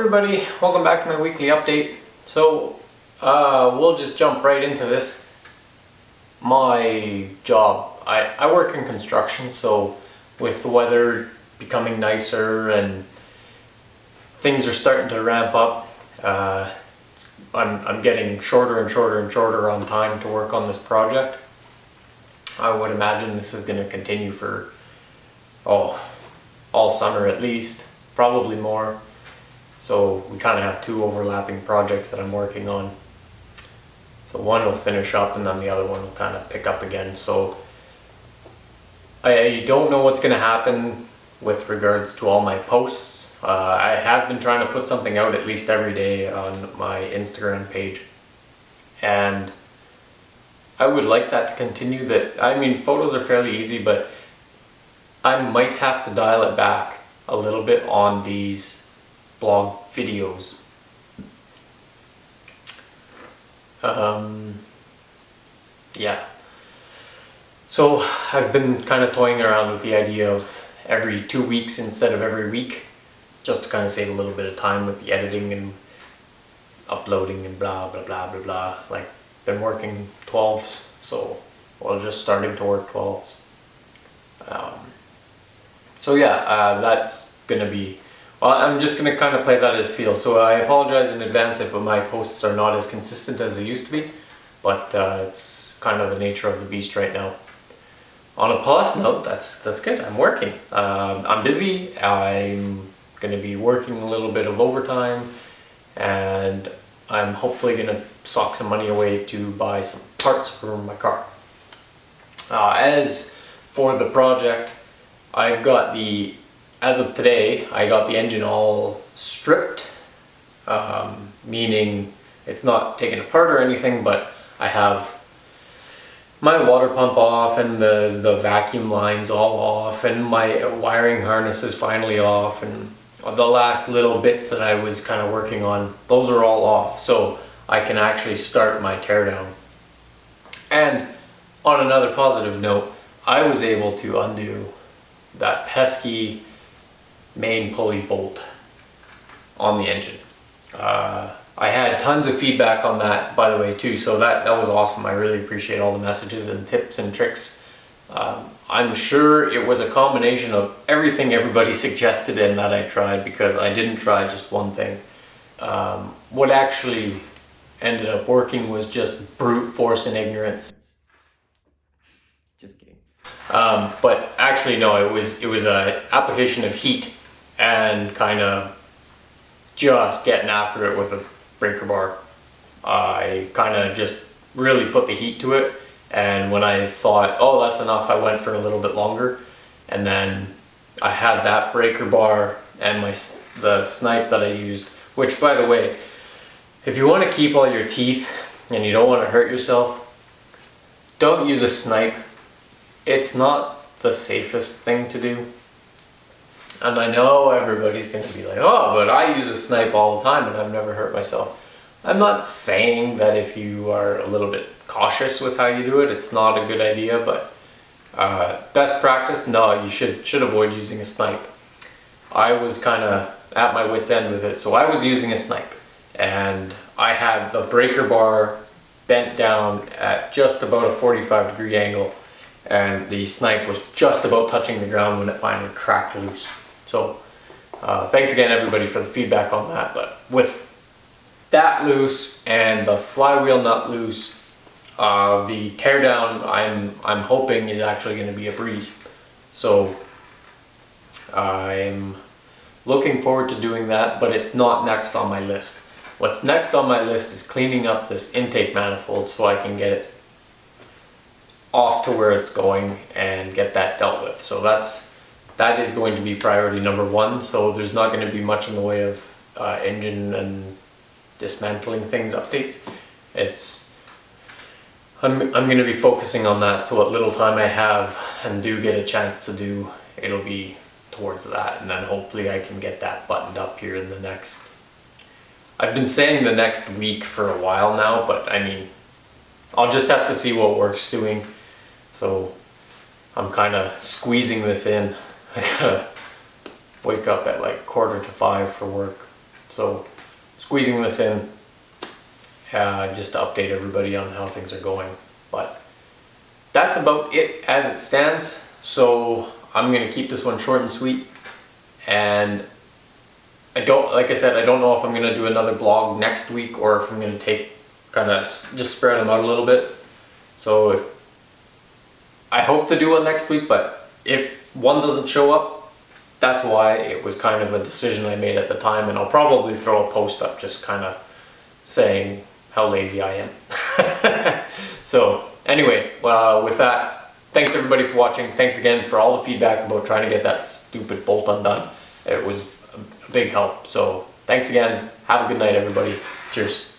everybody, welcome back to my weekly update. So we'll just jump right into this. My job, I work in construction, so with the weather becoming nicer and things are starting to ramp up, I'm getting shorter and shorter and shorter on time to work on this project. I would imagine this is going to continue for all summer at least, probably more. So we kind of have two overlapping projects that I'm working on. So one will finish up and then the other one will kind of pick up again. So I don't know what's going to happen with regards to all my posts. I have been trying to put something out at least every day on my Instagram page. And I would like that to continue. Photos are fairly easy, but I might have to dial it back a little bit on these blog videos. Yeah. So I've been kind of toying around with the idea of every 2 weeks instead of every week, just to kind of save a little bit of time with the editing and uploading and blah blah blah blah blah. Like, been working 12s, so just starting to work 12s. So yeah, that's gonna be, well, I'm just gonna kind of play that as feel. So I apologize in advance if my posts are not as consistent as they used to be, but it's kind of the nature of the beast right now. On a plus note, that's good. I'm working. I'm busy. I'm gonna be working a little bit of overtime, and I'm hopefully gonna sock some money away to buy some parts for my car. As for the project, as of today, I got the engine all stripped, meaning it's not taken apart or anything, but I have my water pump off and the vacuum lines all off, and my wiring harness is finally off, and the last little bits that I was kind of working on, those are all off, so I can actually start my teardown. And on another positive note, I was able to undo that pesky main pulley bolt on the engine. I had tons of feedback on that, by the way, too, so that was awesome. I really appreciate all the messages and tips and tricks. I'm sure it was a combination of everything everybody suggested and that I tried, because I didn't try just one thing. What actually ended up working was just brute force and ignorance. Just kidding. But actually, no, it was a application of heat and kind of just getting after it with a breaker bar. I kind of just really put the heat to it, and when I thought, oh, that's enough, I went for a little bit longer, and then I had that breaker bar and the snipe that I used, which, by the way, if you want to keep all your teeth and you don't want to hurt yourself, don't use a snipe. It's not the safest thing to do. And I know everybody's going to be like, oh, but I use a snipe all the time and I've never hurt myself. I'm not saying that if you are a little bit cautious with how you do it, it's not a good idea, but best practice, no, you should avoid using a snipe. I was kind of at my wit's end with it, so I was using a snipe, and I had the breaker bar bent down at just about a 45-degree angle, and the snipe was just about touching the ground when it finally cracked loose. So thanks again, everybody, for the feedback on that. But with that loose and the flywheel nut loose, the teardown I'm hoping is actually going to be a breeze. So I'm looking forward to doing that, but it's not next on my list. What's next on my list is cleaning up this intake manifold so I can get it off to where it's going and get that dealt with. So that is going to be priority number one. So there's not going to be much in the way of engine and dismantling things updates. I'm going to be focusing on that, so what little time I have and do get a chance to do, it'll be towards that, and then hopefully I can get that buttoned up here in the next, I've been saying the next week for a while now, but I mean, I'll just have to see what work's doing. So I'm kind of squeezing this in. I gotta wake up at like 4:45 for work. So squeezing this in just to update everybody on how things are going. But that's about it as it stands. So I'm gonna keep this one short and sweet. And like I said, I don't know if I'm gonna do another blog next week or if I'm gonna take just spread them out a little bit. So I hope to do one next week, but if one doesn't show up, that's why. It was kind of a decision I made at the time, and I'll probably throw a post up just kind of saying how lazy I am. So anyway, with that, thanks everybody for watching. Thanks again for all the feedback about trying to get that stupid bolt undone. It was a big help. So thanks again. Have a good night, everybody. Cheers.